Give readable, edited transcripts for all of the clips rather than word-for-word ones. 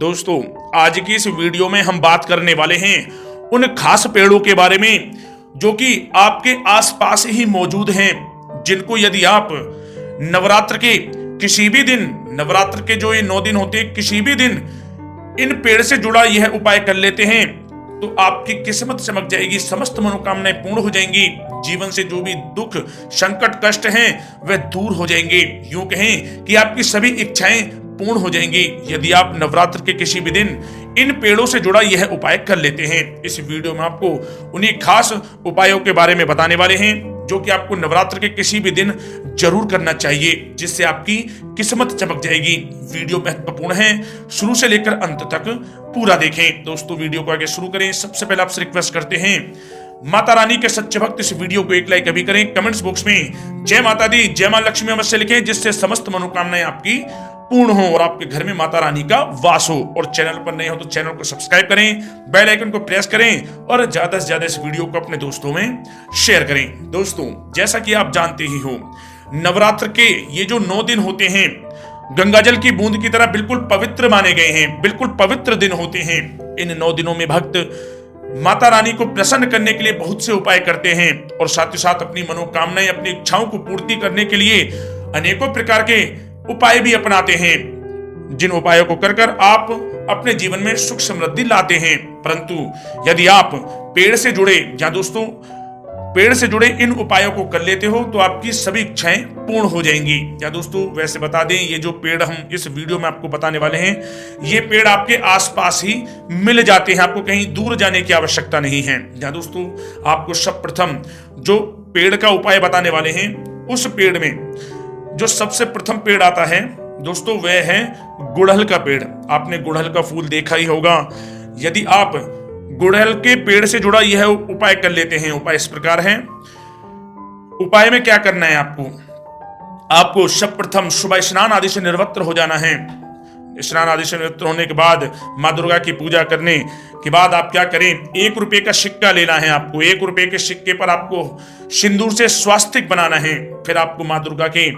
दोस्तों, आज की इस वीडियो में हम बात करने वाले हैं उन खास पेड़ों के बारे में जो कि आपके आसपास ही मौजूद हैं, जिनको यदि आप नवरात्र के किसी भी दिन, नवरात्र के जो ये 9 दिन होते हैं, किसी भी दिन इन पेड़ से जुड़ा यह उपाय कर लेते हैं तो आपकी किस्मत चमक जाएगी, समस्त मनोकामनाएं पूर्ण हो जाएंगी, जीवन से जो भी दुख, संकट, कष्ट हैं वह दूर हो जाएंगे। यूं कहें कि आपकी सभी इच्छाएं पूर्ण हो जाएंगी यदि आप नवरात्र के किसी भी दिन इन पेड़ों से जुड़ा यह उपाय कर लेते हैं। इस वीडियो में आपको उन्हीं खास उपायों के बारे में बताने वाले हैं जो कि आपको नवरात्र के किसी भी दिन जरूर करना चाहिए, जिससे आपकी किस्मत चमक जाएगी। वीडियो महत्वपूर्ण है, शुरू से लेकर अंत तक पूरा देखें। दोस्तों, वीडियो को आगे शुरू करें सबसे पहले आपसे रिक्वेस्ट करते हैं, माता रानी के सच्चे भक्त इस वीडियो को एक लाइक अभी करें, कमेंट्स बॉक्स में जय माता दी, जय मां लक्ष्मी अवश्य लिखें, जिससे समस्त मनोकामनाएं आपकी पूर्ण हो और आपके घर में माता रानी का वास हो। और चैनल पर नए हो तो चैनल को सब्सक्राइब करें, बेल आइकन को प्रेस करें और ज्यादा से ज्यादा इस वीडियो को अपने दोस्तों में शेयर करें। दोस्तों, जैसा कि आप जानते ही हो, नवरात्र के ये जो 9 दिन होते हैं गंगाजल की बूंद की तरह बिल्कुल पवित्र माने गए हैं, बिल्कुल पवित्र दिन होते हैं। इन 9 दिनों में भक्त माता रानी को प्रसन्न करने के लिए बहुत से उपाय करते हैं और साथ ही साथ अपनी मनोकामनाएं, अपनी इच्छाओं को पूर्ति करने के लिए अनेकों प्रकार के उपाय भी अपनाते हैं, जिन उपायों को कर आप अपने जीवन में सुख समृद्धि लाते हैं। परंतु यदि आप पेड़ से जुड़े पेड़ से जुड़े इन उपायों को कर लेते हो तो आपकी सभी इच्छाएं पूर्ण हो जाएंगी। या दोस्तों, वैसे बता दें, ये जो पेड़ हम इस वीडियो में आपको बताने वाले हैं, ये पेड़ आपके आसपास ही मिल जाते हैं, आपको कहीं दूर जाने की आवश्यकता नहीं है। या दोस्तों, आपको सर्वप्रथम जो पेड़ का उपाय बताने वाले हैं, उस पेड़ में जो सबसे प्रथम पेड़ आता है दोस्तों, वह है गुड़हल का पेड़। आपने गुड़हल का फूल देखा ही होगा। यदि आप गुड़हल के पेड़ से जुड़ा यह उपाय कर लेते हैं, उपाय इस प्रकार है। उपाय में क्या करना है आपको सर्वप्रथम सुबह स्नान आदि से निर्वस्त्र हो जाना है। स्नान आदि से निर्वस्त्र होने के बाद माँ दुर्गा की पूजा करने के बाद आप क्या करें, 1 रुपए का सिक्का लेना है। आपको 1 रुपए के सिक्के पर आपको सिंदूर से स्वास्तिक बनाना है। फिर आपको माँ दुर्गा के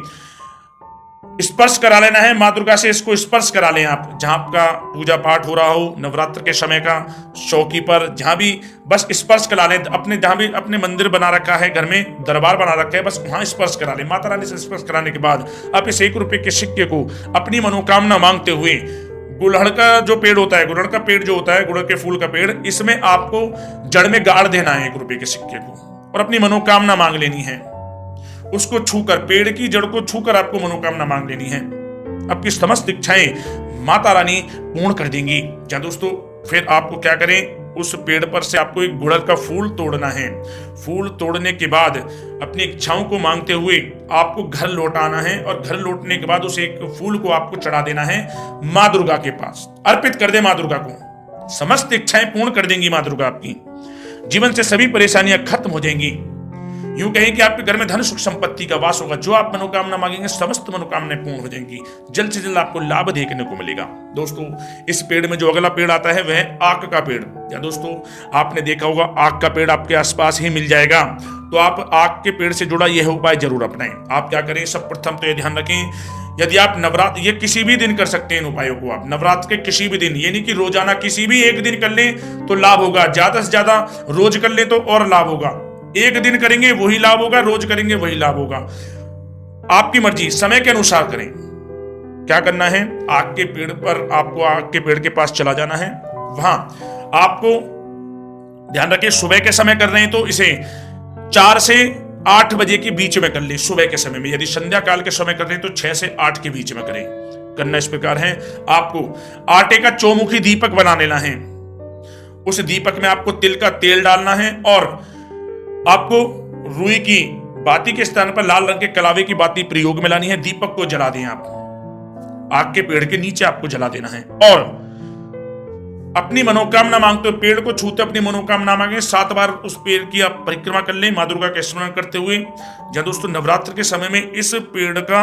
स्पर्श करा लेना है, माँ दुर्गा से इसको स्पर्श करा लें। आप जहां आपका पूजा पाठ हो रहा हो नवरात्र के समय का, चौकी पर, जहां भी बस स्पर्श करा लें। अपने जहां भी अपने मंदिर बना रखा है, घर में दरबार बना रखा है, बस वहां स्पर्श करा लें। माता रानी से स्पर्श कराने के बाद आप इस 1 रुपए के सिक्के को अपनी मनोकामना मांगते हुए, गुड़हल का जो पेड़ होता है, गुड़हल का पेड़ जो होता है, गुड़हल के फूल का पेड़, इसमें आपको जड़ में गाड़ देना है 1 रुपए के सिक्के को और अपनी मनोकामना मांग लेनी है। उसको छूकर, पेड़ की जड़ को छूकर आपको मनोकामना मांग लेनी है। आपकी समस्त इच्छाएं माता रानी पूर्ण कर देंगी। क्या दोस्तों, फिर आपको क्या करें, उस पेड़ पर से आपको एक गुड़हल का फूल तोड़ना है। फूल तोड़ने के बाद अपनी इच्छाओं को मांगते हुए आपको घर लौट आना है और घर लौटने के बाद उस एक फूल को आपको चढ़ा देना है माँ दुर्गा के पास, अर्पित कर दे माँ दुर्गा को। समस्त इच्छाएं पूर्ण कर देंगी माँ दुर्गा, आपकी जीवन से सभी परेशानियां खत्म हो जाएंगी। यूं कहें कि आपके घर में धन सुख संपत्ति का वास होगा। जो आप मनोकामना मांगेंगे समस्त मनोकामनाएं पूर्ण हो जाएंगी। जल्द से जल्द आपको लाभ देखने को मिलेगा। दोस्तों, इस पेड़ में जो अगला पेड़ आता है वह आक का पेड़। या दोस्तों, आपने देखा होगा आक का पेड़ आपके आसपास ही मिल जाएगा, तो आप आक के पेड़ से जुड़ा यह उपाय जरूर अपनाएं। आप क्या करें, सर्वप्रथम तो यह ध्यान रखें, यदि आप नवरात्र, ये किसी भी दिन कर सकते हैं इन उपायों को, आप नवरात्र के किसी भी दिन, ये नहीं कि रोजाना किसी भी एक दिन कर लें तो लाभ होगा, ज्यादा से ज्यादा रोज कर लें तो और लाभ होगा। एक दिन करेंगे वही लाभ होगा, रोज करेंगे वही लाभ होगा। आपकी मर्जी, समय के अनुसार करें। क्या करना है, आग के पेड़ पर आपको, आग के पेड़ के पास चला जाना है। वहां आपको ध्यान रखें, सुबह के समय कर रहे हैं तो इसे 4 से 8 बजे के बीच में कर ले। सुबह के समय में, यदि संध्या काल के समय कर रहे हैं तो 6 से 8 के बीच में करें। करना इस प्रकार है, आपको आटे का चौमुखी दीपक बना लेना है। उस दीपक में आपको तिल का तेल डालना है और आपको रुई की बाती के स्थान पर लाल रंग के कलावे की बाती प्रयोग में लानी है। दीपक को जला दें आप, आग के पेड़ के नीचे आपको जला देना है और अपनी मनोकामना मांगते हुए, पेड़ को छूते अपनी मनोकामना मांगे। 7 बार उस पेड़ की आप परिक्रमा कर लें माँ दुर्गा का स्मरण करते हुए। जब दोस्तों नवरात्र के समय में इस पेड़ का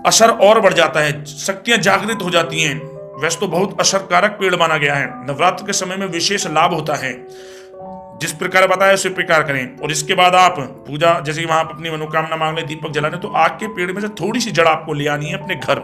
असर और बढ़ जाता है, शक्तियां जागृत हो जाती हैं। वैसे तो बहुत असरकारक पेड़ माना गया है, नवरात्र के समय में विशेष लाभ होता है। जिस प्रकार बताया उसी प्रकार करें। और इसके बाद आप पूजा, जैसे वहां अपनी मनोकामना मांग ले, दीपक जलाने, तो आग के पेड़ में से थोड़ी सी जड़ आपको ले आनी है अपने घर।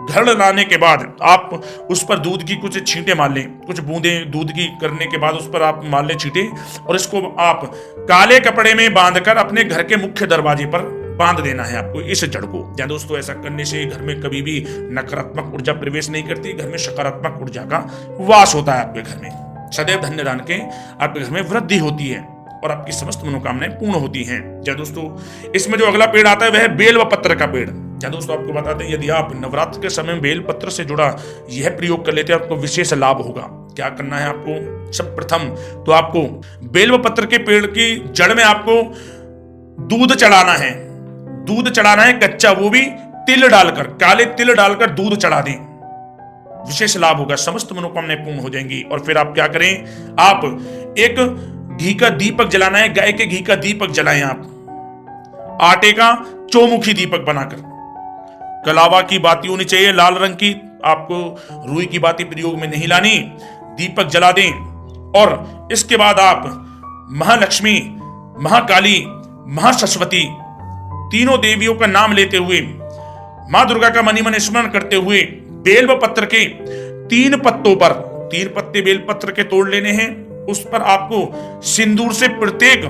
घड़ लाने के बाद आप उस पर दूध की कुछ छींटे मार लें, कुछ बूंदें दूध की करने के बाद उस पर आप मार लें छींटे, और इसको आप काले कपड़े में बांधकर अपने घर के मुख्य दरवाजे पर बांध देना है आपको इस जड़ को। या दोस्तों, ऐसा करने से घर में कभी भी नकारात्मक ऊर्जा प्रवेश नहीं करती, घर में सकारात्मक ऊर्जा का वास होता है आपके घर में। सदैव धन्य दान के आपके घर में वृद्धि होती है और आपकी समस्त मनोकामनाएं पूर्ण होती हैं। या दोस्तों, इसमें जो अगला पेड़ आता है वह है बेल व पत्र का पेड़। या दोस्तों, आपको बताते हैं यदि आप नवरात्र के समय बेल पत्र से जुड़ा यह प्रयोग कर लेते हैं आपको विशेष लाभ होगा। क्या करना है आपको? सब प्रथम तो आपको बेल व पत्र के पेड़ की जड़ में आपको दूध चढ़ाना है। दूध चढ़ाना है कच्चा, वो भी तिल डालकर, काले तिल डालकर दूध चढ़ा दें, विशेष लाभ होगा, समस्त मनोकामनाएं पूर्ण हो जाएंगी। और फिर आप क्या करें, आप एक घी का दीपक जलाना है, गाय के घी का दीपक जलाएं आप, आटे का चौमुखी दीपक बनाकर। कलावा की बाती होनी चाहिए लाल रंग की, आपको रुई की बाती प्रयोग में नहीं लानी। दीपक जला दें और इसके बाद आप महालक्ष्मी, महाकाली, महासरस्वती तीनों देवियों का नाम लेते हुए, मां दुर्गा का मनी मन स्मरण करते हुए बेल व पत्र के 3 पत्तों पर, 3 पत्ते बेल पत्र के तोड़ लेने हैं। उस पर आपको सिंदूर से प्रत्येक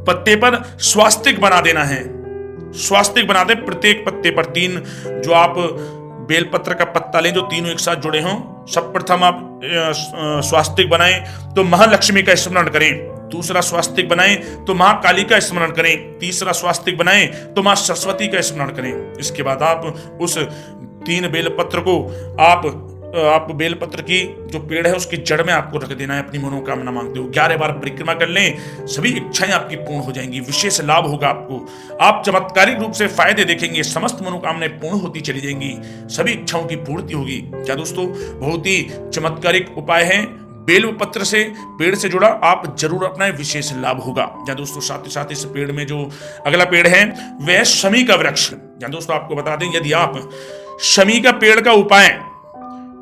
पत्ते पर स्वास्तिक बना देना है। स्वास्तिक बना दे प्रत्येक पत्ते पर 3, जो आप बेलपत्र का पत्ता लें जो तीनों एक साथ जुड़े हों। सब प्रथम आप स्वास्तिक बनाएं तो महालक्ष्मी का स्मरण करें, दूसरा स्वास्तिक बनाएं तो मां काली का स्मरण करें, तीसरा स्वास्तिक बनाएं तो मां सरस्वती का स्मरण करें। इसके बाद आप उस 3 बेलपत्र को आप बेलपत्र की जो पेड़ है उसकी जड़ में आपको रख देना है, अपनी मनोकामना मांगते हो। 11 बार परिक्रमा कर लें, सभी इच्छाएं आपकी पूर्ण हो जाएंगी, विशेष लाभ होगा आपको। आप चमत्कारिक रूप से फायदे देखेंगे, समस्त मनोकामनाएं पूर्ण होती चली जाएंगी, सभी इच्छाओं की पूर्ति होगी। क्या दोस्तों, बहुत ही चमत्कारिक उपाय है, बेल पत्र से, पेड़ से जुड़ा, आप जरूर अपनाएं, विशेष लाभ होगा। या दोस्तों, साथ ही साथ इस पेड़ में जो अगला पेड़ है वह शमी का वृक्ष। या दोस्तों, आपको बता दें यदि आप शमी का पेड़ का उपाय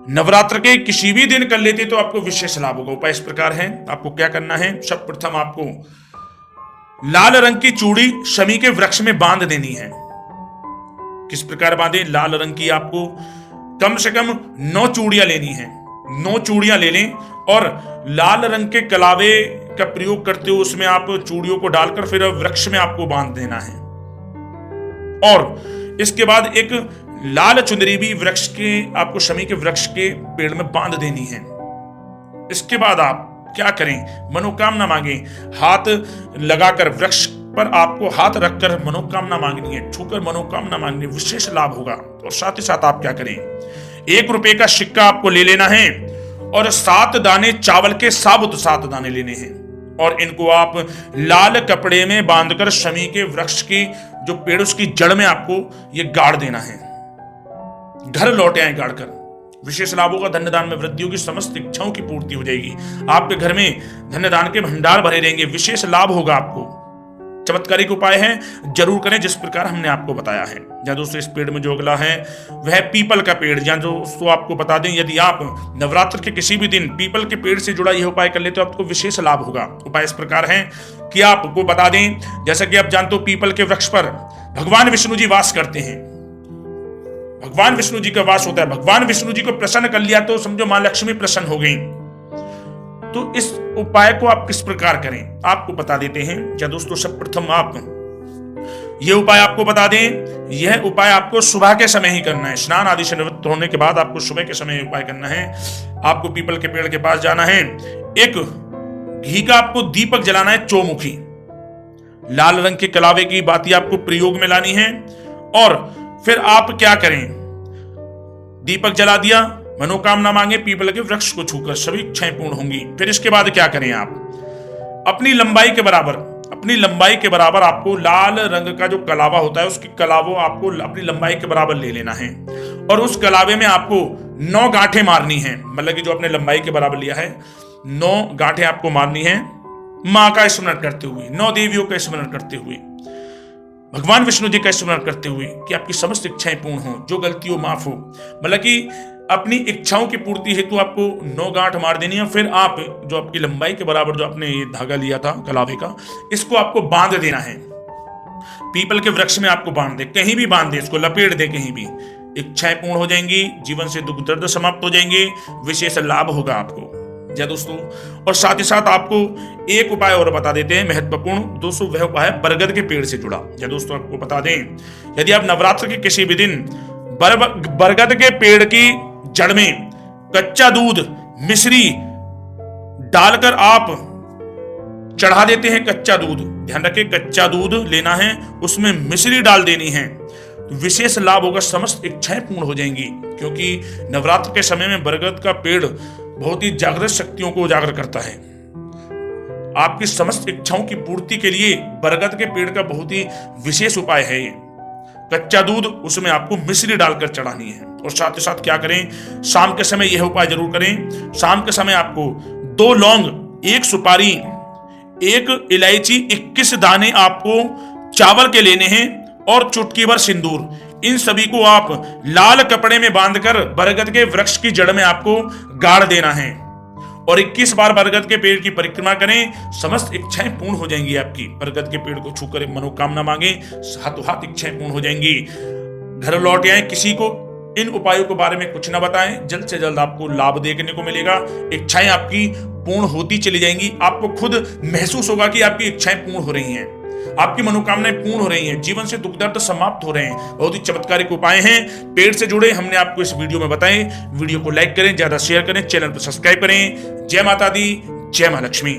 नवरात्र के किसी भी दिन कर लेते तो आपको विशेष लाभ होगा। उपाय इस प्रकार है, आपको क्या करना है, सब प्रथम आपको लाल रंग की चूड़ी शमी के वृक्ष में बांध देनी है। किस प्रकार बांधे? लाल रंग की आपको कम से कम 9 चूड़ियां लेनी है, 9 चूड़ियां ले लें और लाल रंग के कलावे का प्रयोग करते हो उसमें आप चूड़ियों को डालकर फिर वृक्ष में आपको बांध देना है। और इसके बाद एक लाल चुनरी भी वृक्ष के, आपको शमी के वृक्ष के पेड़ में बांध देनी है। इसके बाद आप क्या करें, मनोकामना मांगे, हाथ लगाकर वृक्ष पर आपको हाथ रखकर मनोकामना मांगनी है, छूकर मनोकामना मांगनी, विशेष लाभ होगा। और साथ ही साथ आप क्या करें, 1 रुपए का सिक्का आपको ले लेना है और 7 दाने चावल के, साबुत 7 दाने लेने हैं और इनको आप लाल कपड़े में बांधकर शमी के वृक्ष की जो पेड़ उसकी जड़ में आपको ये गाड़ देना है। घर लौटे आए गाड़कर, विशेष लाभ होगा, धन्य दान में वृद्धि होगी, समस्त इच्छाओं की पूर्ति हो जाएगी, आपके घर में धन्य दान के भंडार भरे रहेंगे, विशेष लाभ होगा आपको। चमत्कारिक उपाय है, जरूर करें जिस प्रकार हमने आपको बताया है। या दोस्तों, इस पेड़ में जो अगला है वह पीपल का पेड़। या जो दोस्तों आपको बता दें, यदि आप नवरात्र के किसी भी दिन पीपल के पेड़ से जुड़ा यह उपाय कर लेते हो आपको विशेष लाभ होगा। उपाय इस प्रकार है कि आपको बता दें, जैसा कि आप जानते हो पीपल के वृक्ष पर भगवान विष्णु जी वास करते हैं, भगवान विष्णु जी का वास होता है। भगवान विष्णु जी को प्रसन्न कर लिया तो समझो मां लक्ष्मी प्रसन्न हो गई। तो इस उपाय को आप किस प्रकार करें आपको बता देते हैं। या दोस्तों, सब प्रथम आप यह उपाय आपको बता दें, यह उपाय आपको सुबह के समय ही करना है, स्नान आदि से निवृत्त होने के बाद आपको सुबह के समय उपाय करना है। आपको पीपल के पेड़ के पास जाना है, एक घी का आपको दीपक जलाना है चौमुखी, लाल रंग के कलावे की बाती आपको प्रयोग में लानी है। और फिर आप क्या करें, दीपक जला दिया, मनोकामना मांगे पीपल के वृक्ष को छूकर, सभी इच्छाएं पूर्ण होंगी। फिर इसके बाद क्या करें, आप अपनी लंबाई के बराबर आपको लाल रंग का जो कलावा होता है उसकी कलावो आपको अपनी लंबाई के बराबर ले लेना है और उस कलावे में आपको 9 गांठें मारनी है। मतलब कि जो अपने लंबाई के बराबर लिया है 9 गांठें आपको मारनी है, मां का स्मरण करते हुए, 9 देवियों का स्मरण करते हुए, भगवान विष्णु जी का स्मरण करते हुए कि आपकी समस्त इच्छाएं पूर्ण हो, जो गलती हो माफ हो। मतलब कि अपनी इच्छाओं की पूर्ति हेतु आपको 9 गांठ मार देनी है। फिर आप जो आपकी लंबाई के बराबर जो आपने ये धागा लिया था कलावे का, इसको आपको बांध देना है, पीपल के वृक्ष में आपको बांध दे, कहीं भी बांध दे, इसको लपेट दे कहीं भी, इच्छाएं पूर्ण हो जाएंगी, जीवन से दुख दर्द समाप्त हो जाएंगे, विशेष लाभ होगा आपको। जय दोस्तों। और साथ ही साथ आपको एक उपाय और बता देते हैं महत्वपूर्ण दोस्तों, वह उपाय है बरगद के पेड़ से जुड़ा। जय दोस्तों, आपको बता दें, यदि आप नवरात्र के किसी भी दिन बरगद के पेड़ की जड़ में कच्चा दूध मिश्री डालकर आप चढ़ा देते हैं, कच्चा दूध, ध्यान रखें कच्चा दूध लेना है, उसमें मिश्री डाल देनी है, तो विशेष लाभ होगा, समस्त इच्छाएं पूर्ण हो जाएंगी। क्योंकि नवरात्र के समय में बरगद का पेड़ बहुत ही जागृत शक्तियों को उजागर करता है। आपकी समस्त इच्छाओं की पूर्ति के लिए बरगद के पेड़ का बहुत ही विशेष उपाय है ये। कच्चा दूध, उसमें आपको मिश्री डालकर चढ़ानी है। और साथ ही साथ क्या करें, शाम के समय यह उपाय जरूर करें। शाम के समय आपको 2 लौंग, 1 सुपारी, 1 इलायची, 21 दाने आपको चावल के लेने हैं और चुटकी भर सिंदूर। इन सभी को आप लाल कपड़े में बांधकर बरगद के वृक्ष की जड़ में आपको गाड़ देना है और 21 बार बरगद के पेड़ की परिक्रमा करें, समस्त इच्छाएं पूर्ण हो जाएंगी आपकी। बरगद के पेड़ को छूकर मनोकामना मांगे, हाथों हाथ इच्छाएं पूर्ण हो जाएंगी। घर लौट आए, किसी को इन उपायों के बारे में कुछ ना बताएं, जल्द से जल्द आपको लाभ देखने को मिलेगा। इच्छाएं आपकी पूर्ण होती चली जाएंगी, आपको खुद महसूस होगा कि आपकी इच्छाएं पूर्ण हो रही हैं, आपकी मनोकामनाएं पूर्ण हो रही हैं, जीवन से दुख दर्द समाप्त हो रहे हैं। बहुत ही चमत्कारिक उपाय हैं, पेड़ से जुड़े हमने आपको इस वीडियो में बताए। वीडियो को लाइक करें, ज्यादा शेयर करें, चैनल को सब्सक्राइब करें। जय माता दी, जय मां लक्ष्मी।